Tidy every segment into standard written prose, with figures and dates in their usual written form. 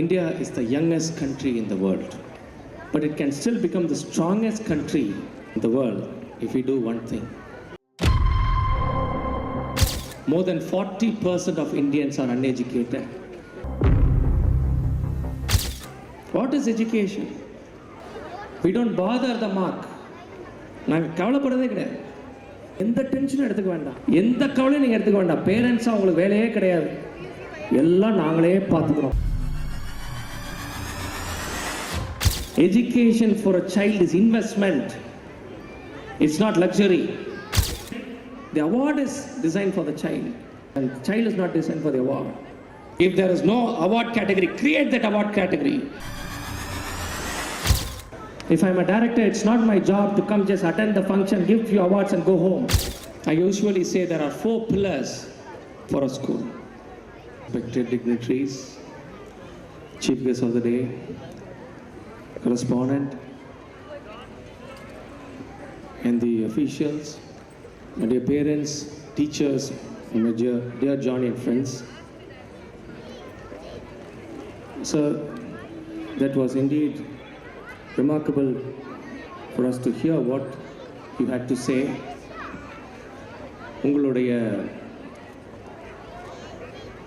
India is the youngest country in the world, but it can still become the strongest country in the world if we do one thing. More than 40% of Indians are uneducated. What is education? We don't bother the mark. நாங்கள் கவலைப்படுறதே கிடையாது. எந்த டென்ஷனும் எடுத்துக்க வேண்டாம், எந்த கவலையும் நீங்கள் எடுத்துக்க வேண்டாம். பேரண்ட்ஸாக அவங்களுக்கு வேலையே கிடையாது, எல்லாம் நாங்களே பார்த்துக்கிறோம். Education for a child is investment. It's not luxury. The award is designed for the child, and the child is not designed for the award. If there is no award category, create that award category. If I'm a director, it's not my job to come just attend the function, give few awards and go home. I usually say there are 4 pillars for a school. Respected dignitaries, chief guest of the day, correspondent, and the officials, my dear parents, teachers, and my dear Johnny and friends. So that was indeed remarkable for us to hear what you had to say. உங்களுடைய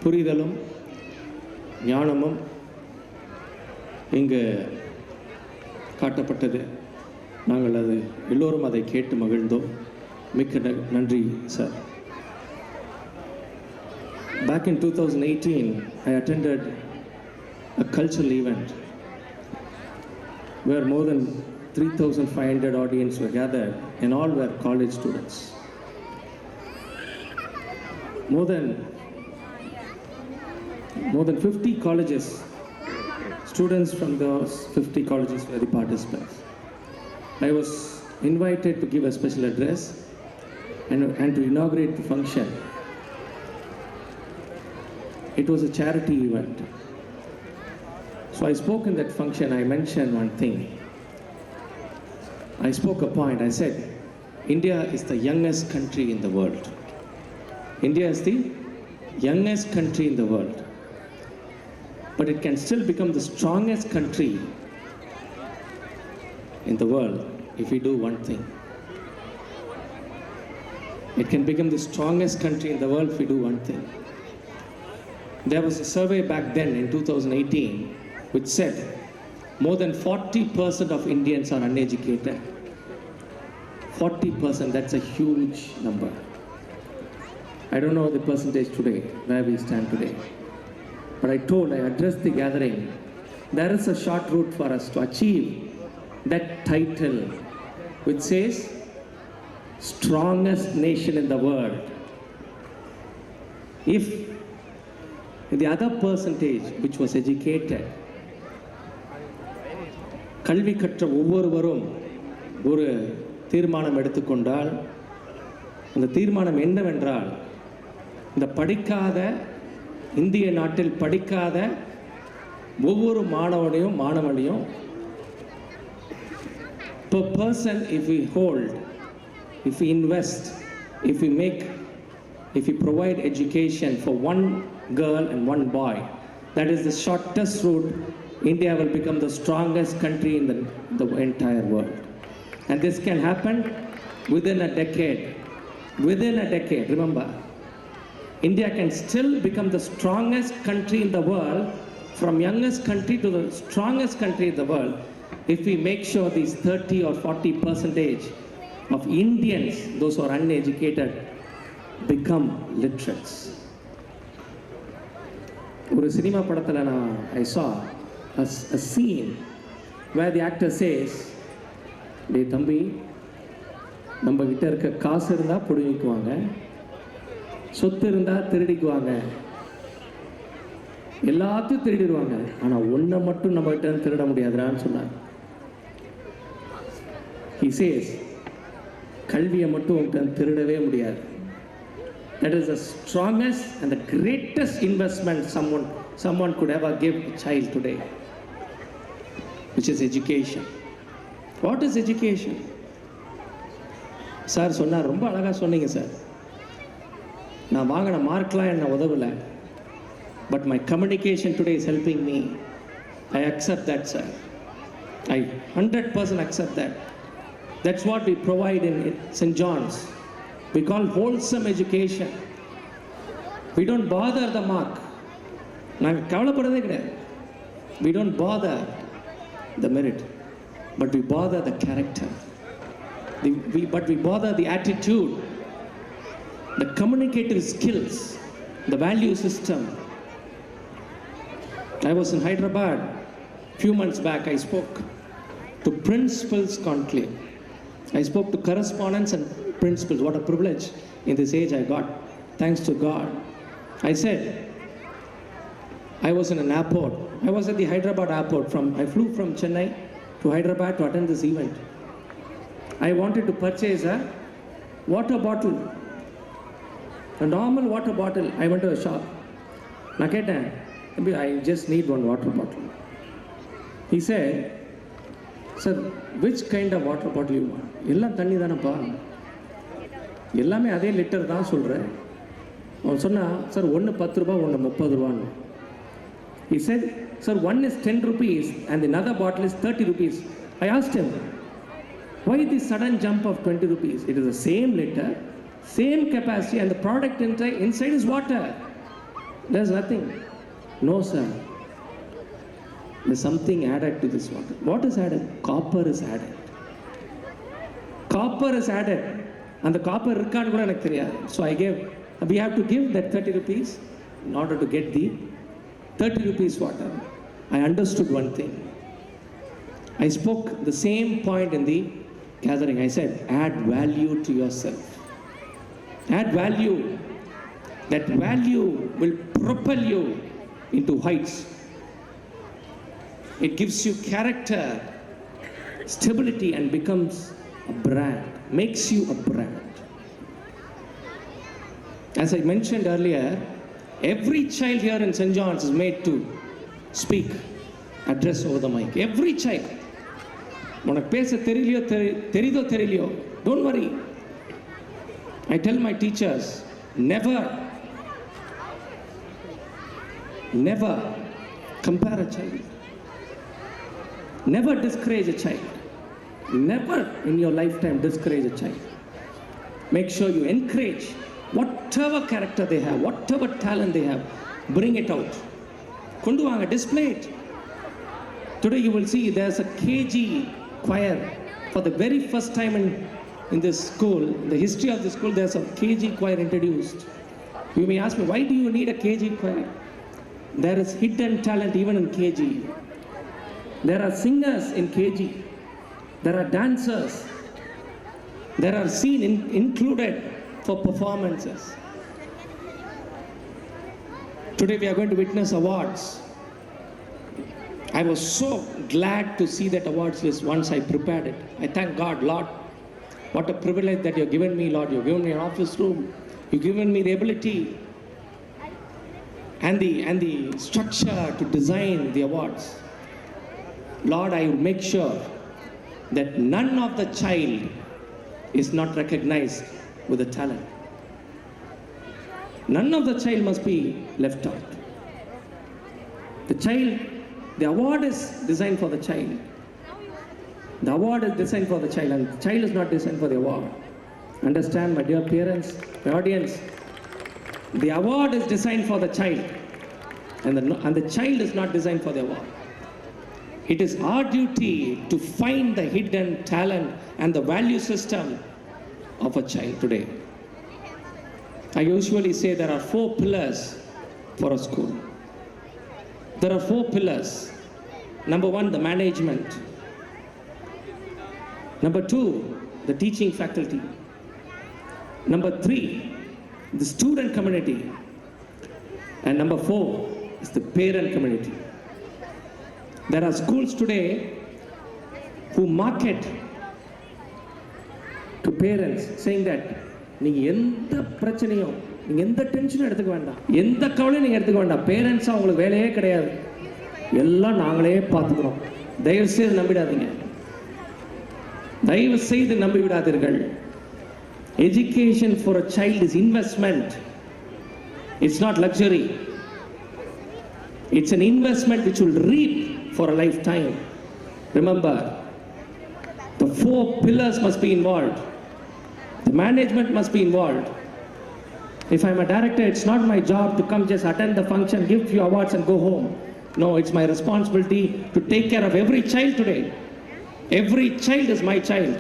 புரிதலும் ஞானமும் இங்கு காட்டப்பட்டது. நாங்கள் அது எல்லோரும் அதை கேட்டு மகிழ்ந்தோம். மிக்க நன்றி sir. Back in 2018, I attended a cultural event where more than 3,500 audience were gathered, and all were college students. More than 50 colleges, students from those 50 colleges were the participants. I was invited to give a special address and to inaugurate the function. It was a charity event. So I spoke in that function. I mentioned one thing. I spoke a point. I said, India is the youngest country in the world. India is the youngest country in the world, but it can still become the strongest country in the world if we do one thing. It can become the strongest country in the world if we do one thing. There was a survey back then in 2018 which said more than 40% of Indians are uneducated. 40%, that's a huge number. I don't know the percentage today, where we stand today. But I addressed the gathering, there is a short route for us to achieve that title which says strongest nation in the world. If the other percentage which was educated, கல்வி கற்ற ஒவ்வொருவரும் ஒரு தீர்மானம் எடுத்துக்கொண்டால், அந்த தீர்மானம் என்னவென்றால், இந்த படிக்காத இந்திய நாட்டில் படிக்காத ஒவ்வொரு மாணவனையும் per person, if we hold, if we invest, if we provide education for one girl and one boy, that is the shortest route. India will become the strongest country in the entire world. And this can happen within a decade. Within a decade, remember, India can still become the strongest country in the world, from youngest country to the strongest country in the world, if we make sure these 30 or 40% of Indians, those who are uneducated, become literates. ஒரு cinema படத்தில் I saw a scene where the actor says, டே தம்பி, நம்ம கிட்ட இருக்க காசு இருந்தால் பிடுங்கிக்குவாங்க, சொத்து இருந்தால் திருடிக்குவாங்க, எல்லாத்தையும் திருடிடுவாங்க, ஆனால் ஒன்றை மட்டும் நம்ம கிட்ட திருட முடியாதுடான்னு சொன்னார். He says, கல்வியை மட்டும் உங்கள்கிட்ட திருடவே முடியாது. That is the strongest and the greatest investment someone could ever give a child today, which is education. What is education? Sir சொன்னார், ரொம்ப அழகாக சொன்னீங்க சார். நான் வாங்கின மார்க்லாம் என்ன உதவலை, but my communication today is helping me. I accept that, sir. I 100% accept that. That's what we provide in St. John's. We call wholesome education. We don't bother the mark. We don't bother the merit, but we bother the character. But we bother the attitude, the communicative skills, the value system. I was in Hyderabad a few months back. I spoke to Principals Conclave. I spoke to correspondents and principals. What a privilege in this age I got, thanks to God. I said, I was in an airport. I was at the Hyderabad airport. I flew from Chennai to Hyderabad to attend this event. I wanted to purchase a water bottle, a normal water bottle. I went to a shop. I just need one water bottle. He said, sir, which kind of water bottle you want? எல்லாம் தண்ணி தானப்பா, எல்லாமே அதே litre தான் சொல்கிறேன். அவன் சொன்னா, sir ஒன்று 10 ரூபா, ஒன்று 30 ரூபான்னு. He said, sir, one is 10 rupees and another bottle is 30 rupees. I asked him, why this sudden jump of 20 rupees? It is the same liter, same capacity, and the product inside is water. There's nothing. No, sir. There's something added to this water. What is added? Copper is added. Copper is added. And the copper irukkaanu kuda enak theriyadu. So we have to give that 30 rupees in order to get the 30 rupees water. I understood one thing. I spoke the same point in the gathering. I said, add value to yourself. Add value. That value will propel you into heights. It gives you character, stability, and becomes a brand, makes you a brand. As I mentioned earlier, every child here in St. John's is made to speak, address over the mic. Every child. உனக்கு பேச தெரியுதோ தெரியலையோ, don't worry. I tell my teachers, never compare a child. Never discourage a child. Never in your lifetime discourage a child. Make sure you encourage whatever character they have, whatever talent they have, bring it out. Kondu vaanga, display it. Today you will see there's a KG choir. For the very first time in this school, in the history of the school, there's a KG choir introduced. You may ask me, why do you need a KG choir? There is hidden talent even in KG. There are singers in KG. There are dancers. There are scenes included for performances. Today we are going to witness awards. I was so glad to see that awards list once I prepared it. I thank God, Lord. What a privilege that you've given me, Lord. You've given me an office room. You've given me the ability and the structure to design the awards. Lord, I will make sure that none of the child is not recognized with a talent. None of the child must be left out. The award is designed for the child. The award is designed for the child, and the child is not designed for the award. Understand, my dear parents, my audience, the award is designed for the child, and the child is not designed for the award. It is our duty to find the hidden talent and the value system of a child today. I usually say there are 4 pillars for a school. There are 4 pillars. Number 1, the management. Number 2, the teaching faculty. Number 3, the student community. And number 4 is the parent community. There are schools today who market to parents saying that நீங்க எந்த பிரச்சனையும், நீங்க எந்த டென்ஷனும் எடுத்துக்க வேண்டாம், எந்த கவலையும் நீங்க எடுத்துக்க வேண்டாம், பேரண்ட்ஸா உங்களுக்கு வேலையே கிடையாது, எல்லாம் நாங்களே பார்த்துக்கிறோம். தயவு செய்து நம்பிடாதீங்க, தயவு செய்து நம்பி விடாதீர்கள். Education for a child is investment. It's not luxury. It's an investment which will reap for a lifetime. Remember, the 4 pillars must be involved. The management must be involved. If I'm a director, it's not my job to come just attend the function, give few awards and go home. No, it's my responsibility to take care of every child today. Every child is my child.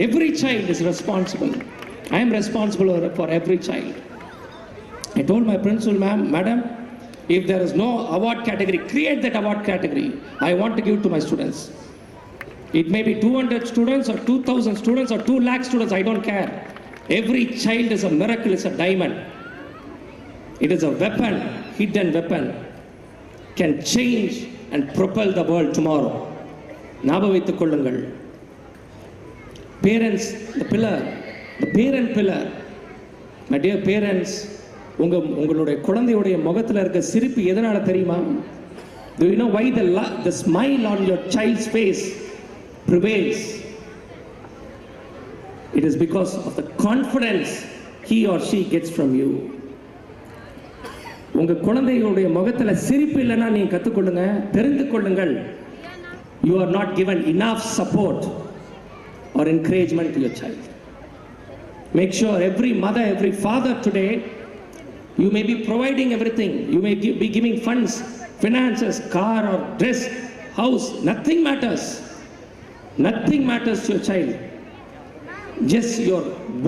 Every child is responsible. I am responsible for every child. I told my principal, madam, if there is no award category, create that award category. I want to give to my students. It may be 200 students or 2,000 students or 2 lakh students, I don't care. Every child is a miracle, is a diamond. It is a weapon, hidden weapon, can change and propel the world tomorrow. ஞாபகம் கொள்ளுங்கள். Parents, the parent pillar. My dear parents, உங்களுடைய குழந்தையுடைய முகத்தில் இருக்க சிரிப்பு எதனால தெரியுமா? Do you know why the smile on your child's face prevails? It is because of the confidence he or she gets from you. உங்க குழந்தைகளுடைய முகத்துல சிரிப்பு இல்லைன்னா நீங்க கத்துக்கொள்ளுங்க, தெரிந்து கொள்ளுங்கள். You are not given enough support or encouragement to your child. Make sure every mother, every father today, you may be providing everything. You may be giving funds, finances, car or dress, house. Nothing matters. Nothing matters to your child. Just your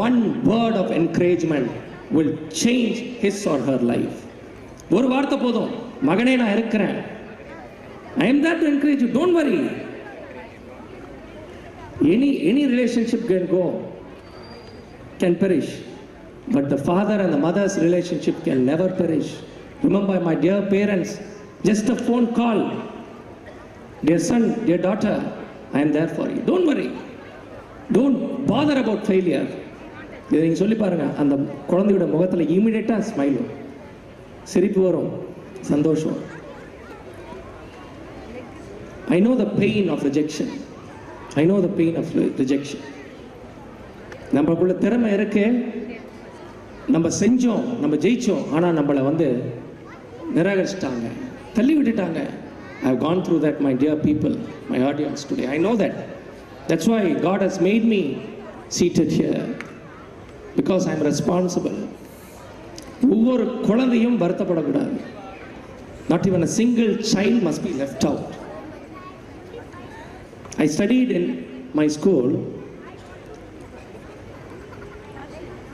one word of encouragement will change his or her life. ஒரு வார்த்தை போதும், மகனே நான் இருக்கிறேன். I am there to encourage you. Don't worry. Any relationship can go, can perish, but the father and the mother's relationship can never perish. Remember, my dear parents, just a phone call. Dear son, dear daughter, I am there for you. Don't worry. Don't bother about failure. இதை நீங்கள் சொல்லி பாருங்க, அந்த குழந்தையோட முகத்தில் இமீடியட்டாக smile, சிரிப்பு வரும், சந்தோஷம். I know the pain of rejection. I know the pain of rejection. நம்மளுக்குள்ள திறமை இருக்கு, நம்ம செஞ்சோம், நம்ம ஜெயிச்சோம், ஆனால் நம்மளை நிராகரிச்சிட்டாங்க, தள்ளி விட்டுட்டாங்க. I have gone through that, my dear people, my audience today. I know that. That's why God has made me seated here, because I am responsible. ஒவ்வொரு குழந்தையும் வருத்தப்படக்கூடாது. Not even a single child must be left out. I studied in my school.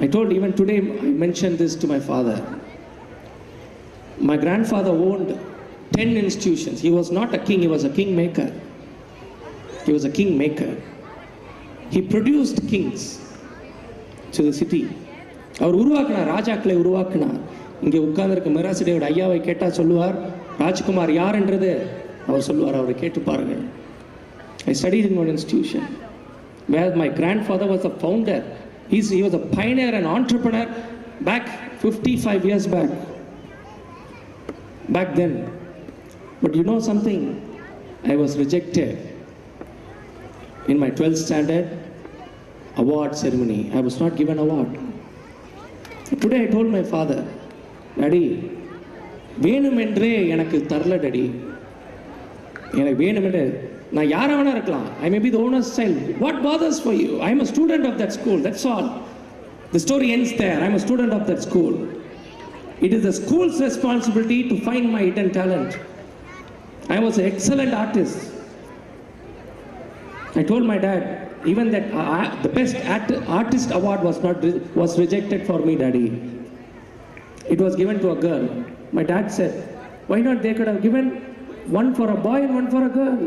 I told, even today I mentioned this to my father. My grandfather owned 10 institutions. He was not a king, he was a kingmaker. He was a kingmaker. He produced kings to the city. அவர் உருவாக்கினார், ராஜாக்களை உருவாக்கினார். இங்கே உட்கார்ந்திருக்க மிராசிடையோட ஐயாவை கேட்டால் சொல்லுவார், ராஜ்குமார் யார் என்றது அவர் சொல்லுவார், அவரை கேட்டு பாருங்கள். I studied in one institution where my grandfather was the founder. He was a pioneer and entrepreneur back 55 years back then. But you know something? I was rejected in my 12th standard award ceremony. I was not given award. Today I told my father, Daddy, வேணுமென்றே எனக்கு தரல daddy, எனக்கு வேணுமென்றே. நான் யாரை வேணா இருக்கலாம். I may be the owner's child. What bothers for you? I am a student of that school. That's all. The story ends there. I am a student of that school. It is the school's responsibility to find my hidden talent. I was an excellent artist. I told my dad, even that the best artist award was rejected for me, Daddy. It was given to a girl. My dad said, why not they could have given one for a boy and one for a girl?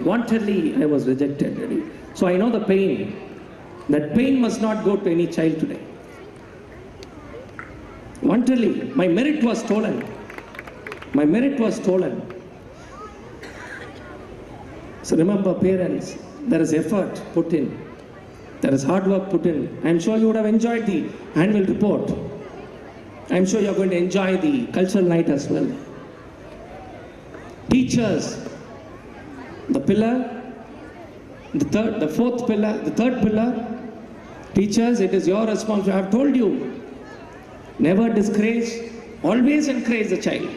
Wantedly I was rejected, Daddy. So I know the pain. That pain must not go to any child today. Wantedly, my merit was stolen. My merit was stolen. So remember, parents, there is effort put in. There is hard work put in. I am sure you would have enjoyed the annual report. I am sure you are going to enjoy the cultural night as well. Teachers, the pillar, the fourth pillar, the third pillar. Teachers, it is your responsibility. I have told you, never discourage, always encourage the child.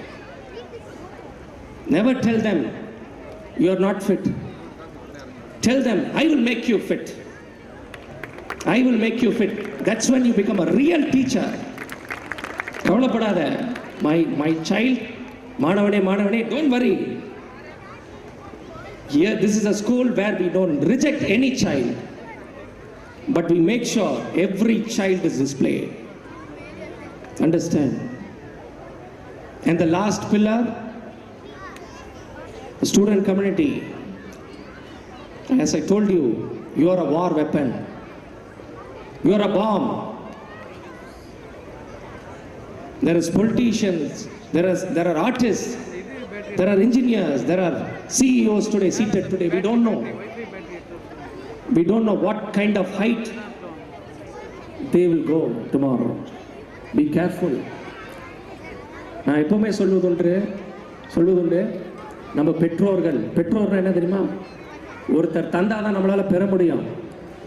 Never tell them you are not fit. Tell them, I will make you fit. I will make you fit. That's when you become a real teacher. கவலைப்படாத. My child, மாணவனே, don't worry. Here, this is a school where we don't reject any child, but we make sure every child is displayed. Understand? And the last pillar, the student community. As I told you, you are a war weapon. You are a bomb. There is politicians, there are artists, there are engineers, there are CEOs today, seated today. We don't know. We don't know what kind of height they will go tomorrow. Be careful. நான் எப்பவுமே சொல்லுதுண்டு நம்ம பெற்றோர்னா என்ன தெரியுமா? ஒருத்தர் தந்தாதான் நம்மளால பெற முடியும்.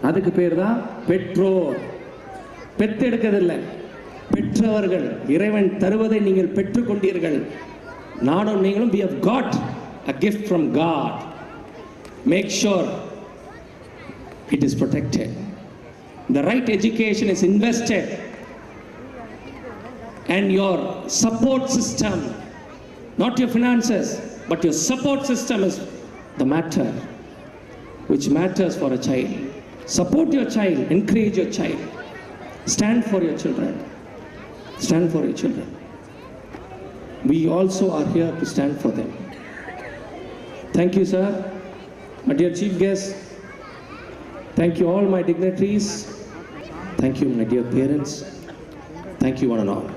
அதுக்கு பேர் தான் பெற்றோர். பெத்தெடுக்கதில்லை, பெற்றவர்கள். இறைவன் தருவதை நீங்கள் பெற்றுக்கொண்டீர்கள். நானும் நீங்களும் we have got a gift from God. Make sure it is protected. The right education is invested, and your support system, not your finances, but your support system is the matter which matters for a child. Support your child, encourage your child, stand for your children. Stand for your children. We also are here to stand for them. Thank you, sir. My dear chief guest, thank you all my dignitaries. Thank you, my dear parents. Thank you one and all.